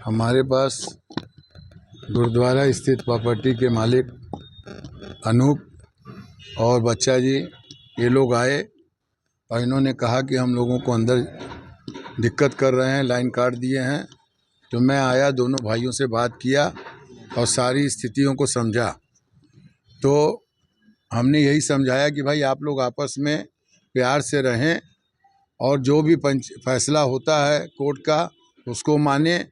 हमारे पास गुरुद्वारा स्थित प्रॉपर्टी के मालिक अनूप और बच्चा जी ये लोग आए और इन्होंने कहा कि हम लोगों को अंदर दिक्कत कर रहे हैं, लाइन काट दिए हैं। तो मैं आया, दोनों भाइयों से बात किया और सारी स्थितियों को समझा। तो हमने यही समझाया कि भाई आप लोग आपस में प्यार से रहें और जो भी फैसला होता है कोर्ट का उसको माने,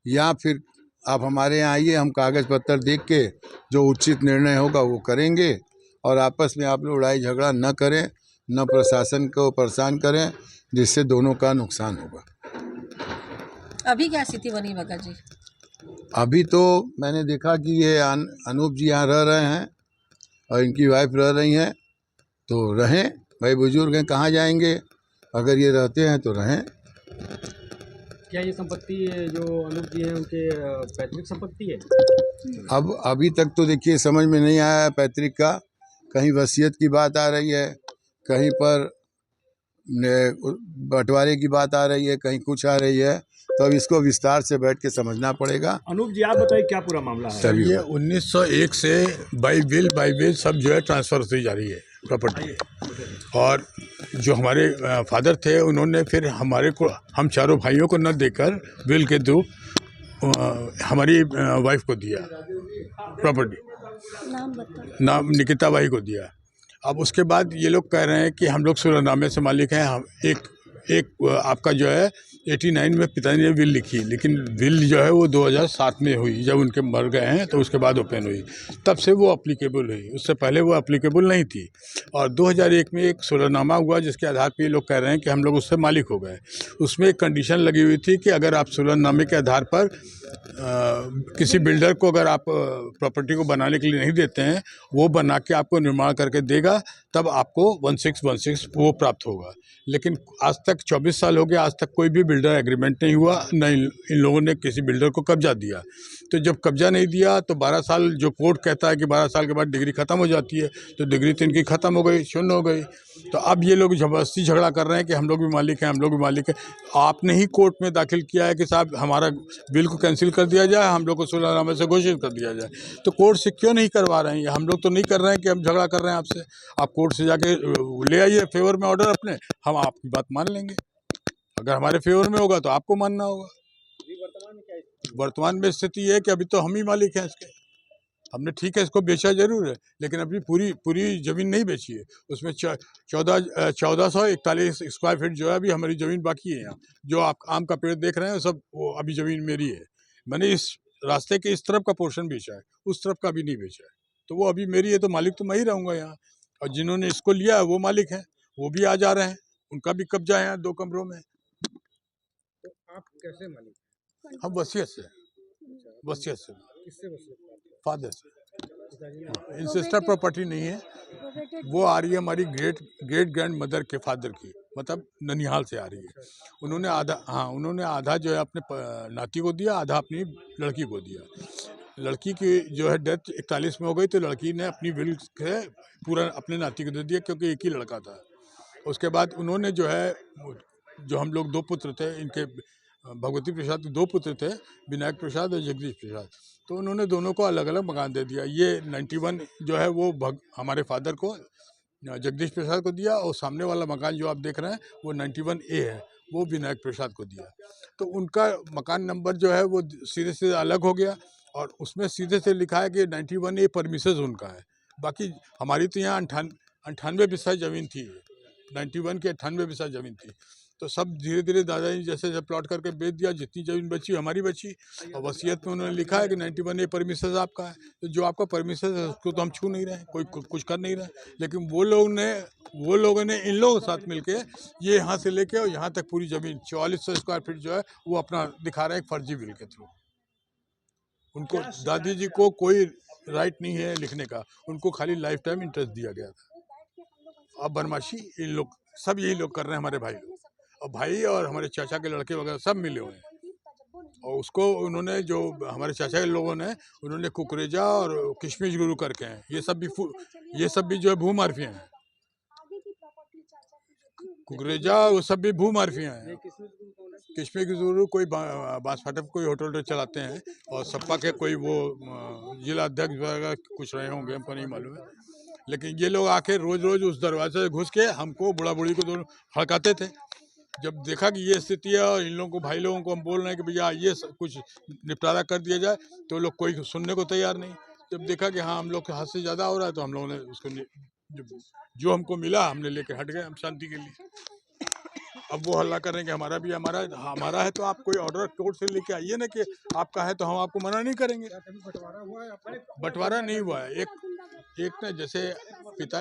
या फिर आप हमारे यहाँ आइए, हम कागज़ पत्तर देख के जो उचित निर्णय होगा वो करेंगे। और आपस में आप लोग लड़ाई झगड़ा न करें, न प्रशासन को परेशान करें, जिससे दोनों का नुकसान होगा। अभी क्या स्थिति बनी भगत जी? अभी तो मैंने देखा कि ये अनूप जी यहाँ रह रहे हैं और इनकी वाइफ रह रही हैं, तो रहें, भाई बुजुर्ग हैं, कहाँ जाएंगे। अगर ये रहते हैं तो रहें। क्या ये संपत्ति जो अनूप जी हैं उनके पैतृक संपत्ति है? अब अभी तक तो देखिए समझ में नहीं आया है पैतृक का। कहीं वसीयत की बात आ रही है, कहीं पर बंटवारे की बात आ रही है, कहीं कुछ आ रही है। तो अब इसको विस्तार से बैठ के समझना पड़ेगा। अनूप जी आप बताइए क्या पूरा मामला है? तभी ये 1901 से बाई विल सब जो है ट्रांसफ़र होती जा रही है प्रॉपर्टी। और जो हमारे फादर थे उन्होंने फिर हमारे को, हम चारों भाइयों को न देकर विल के थ्रू हमारी वाइफ को दिया प्रॉपर्टी। नाम निकिता बाई को दिया। अब उसके बाद ये लोग कह रहे हैं कि हम लोग सुलहनामे से मालिक हैं। हम एक आपका जो है 89 में पिताजी ने विल लिखी, लेकिन विल जो है वो 2007 में हुई, जब उनके मर गए हैं तो उसके बाद ओपन हुई, तब से वो अप्लीकेबल हुई। उससे पहले वो अप्लीकेबल नहीं थी। और 2001 में एक सुलहनामा हुआ जिसके आधार पर ये लोग कह रहे हैं कि हम लोग उससे मालिक हो गए। उसमें एक कंडीशन लगी हुई थी कि अगर आप सुलहनामे के आधार पर किसी बिल्डर को अगर आप प्रॉपर्टी को बनाने के लिए नहीं देते हैं, वो बना के आपको निर्माण करके देगा, तब आपको 1616 वो प्राप्त होगा। लेकिन आज तक 24 साल हो गए, आज तक कोई भी बिल्डर एग्रीमेंट नहीं हुआ, न इन लोगों ने किसी बिल्डर को कब्जा दिया। तो जब कब्जा नहीं दिया तो 12 साल, जो कोर्ट कहता है कि 12 साल के बाद डिग्री ख़त्म हो जाती है, तो डिग्री तो इनकी ख़त्म हो गई, शून्य हो गई। तो अब ये लोग ज़बरदस्ती झगड़ा कर रहे हैं कि हम लोग भी मालिक हैं, हम लोग भी मालिक हैं। आपने ही कोर्ट में दाखिल किया है कि साहब हमारा बिल को कैंसिल कर दिया जाए, हम लोग को सुलहनामे से घोषित कर दिया जाए। तो कोर्ट से क्यों नहीं करवा रहे हैं? हम लोग तो नहीं कर रहे हैं कि हम झगड़ा कर रहे हैं आपसे। आप कोर्ट से जाके ले आइए फेवर में ऑर्डर अपने, हम आपकी बात मान लेंगे। अगर हमारे फेवर में होगा तो आपको मानना होगा। वर्तमान में स्थिति है कि अभी तो हम ही मालिक हैं इसके। हमने ठीक है इसको बेचा जरूर है, लेकिन अभी पूरी ज़मीन नहीं बेची है। उसमें 1441 स्क्वायर फीट जो है अभी हमारी ज़मीन बाकी है। यहाँ जो आप आम का पेड़ देख रहे हैं सब वो अभी ज़मीन मेरी है। मैंने इस रास्ते के इस तरफ का पोर्शन बेचा है, उस तरफ का भी नहीं बेचा है। तो वो अभी मेरी है, तो मालिक तो मैं ही रहूँगा यहाँ। और जिन्होंने इसको लिया है वो मालिक हैं, वो भी आ जा रहे हैं, उनका भी कब्जा है 2 कमरों में। तो आप कैसे मालिक? हम वसीयत से। किससे वसीयत? फादर से। इंसिस्टर प्रॉपर्टी नहीं है, वो आ रही है हमारी ग्रेट ग्रैंड मदर के फादर की, मतलब ननिहाल से आ रही है। उन्होंने आधा जो है अपने नाती को दिया, आधा अपनी लड़की को दिया। लड़की की जो है डेथ 41 में हो गई, तो लड़की ने अपनी विल से पूरा अपने नाती को दे दिया, क्योंकि एक ही लड़का था। उसके बाद उन्होंने जो है, जो हम लोग 2 पुत्र थे इनके, भगवती प्रसाद के 2 पुत्र थे, विनायक प्रसाद और जगदीश प्रसाद, तो उन्होंने दोनों को अलग अलग मकान दे दिया। ये 91 जो है वो हमारे फादर को, जगदीश प्रसाद को दिया, और सामने वाला मकान जो आप देख रहे हैं वो 91A है, वो विनायक प्रसाद को दिया। तो उनका मकान नंबर जो है वो सीधे से अलग हो गया, और उसमें सीधे से लिखा है कि 91A परमिसेस उनका है। बाकी हमारी तो यहाँ 98 बिस्सा ज़मीन थी, 91 की 98 बिस्सा ज़मीन थी। तो सब धीरे धीरे दादाजी जैसे जब प्लॉट करके बेच दिया, जितनी ज़मीन बची हमारी बची। और वसीयत में उन्होंने लिखा है कि 91A परमिसेस आपका है। तो जो आपका परमिसेस है उसको तो हम छू नहीं रहे हैं, कोई कुछ कर नहीं रहा है। लेकिन वो लोगों ने इन लोगों के साथ मिलके ये यहाँ से लेके और यहाँ तक पूरी ज़मीन 4400 स्क्वायर फीट जो है वो अपना दिखा रहे हैं एक फर्जी बिल के थ्रू। उनको, दादी जी को कोई राइट नहीं है लिखने का, उनको खाली लाइफ टाइम इंटरेस्ट दिया गया था। अब बदमाशी इन लोग सब यही लोग कर रहे हैं, हमारे भाई लोग, और भाई और हमारे चाचा के लड़के वगैरह सब मिले हुए हैं। और उसको उन्होंने, जो हमारे चाचा के लोगों ने, उन्होंने कुकरेजा और किशमिश गुरु करके हैं, ये सब भी जो है भूमाफिया हैं। कुकरेजा वो सब भी भूमाफिया हैं। कश्मीर की जरूर कोई बांस फाटक कोई होटल चलाते हैं और सपा के कोई वो जिला अध्यक्ष वगैरह कुछ रहे होंगे, हमको नहीं मालूम है। लेकिन ये लोग आके रोज रोज उस दरवाजे से घुस के हमको बुढ़ा बुढ़ी को दोनों हड़काते थे। जब देखा कि ये स्थिति है और इन लोगों को भाई लोगों को हम बोल रहे हैं कि भैया ये कुछ निपटारा कर दिया जाए, तो लोग कोई सुनने को तैयार नहीं। जब देखा कि हाँ हम लोग के हाथ से ज़्यादा हो रहा है, तो हम लोगों ने उसको जो हमको मिला हमने लेके हट गए हम शांति के लिए। अब वो हल्ला कर रहे हैं कि हमारा है, तो आप कोई ऑर्डर कोर्ट से लेके आइए ना कि आपका है, तो हम आपको मना नहीं करेंगे। बंटवारा नहीं हुआ है। एक ना जैसे पिता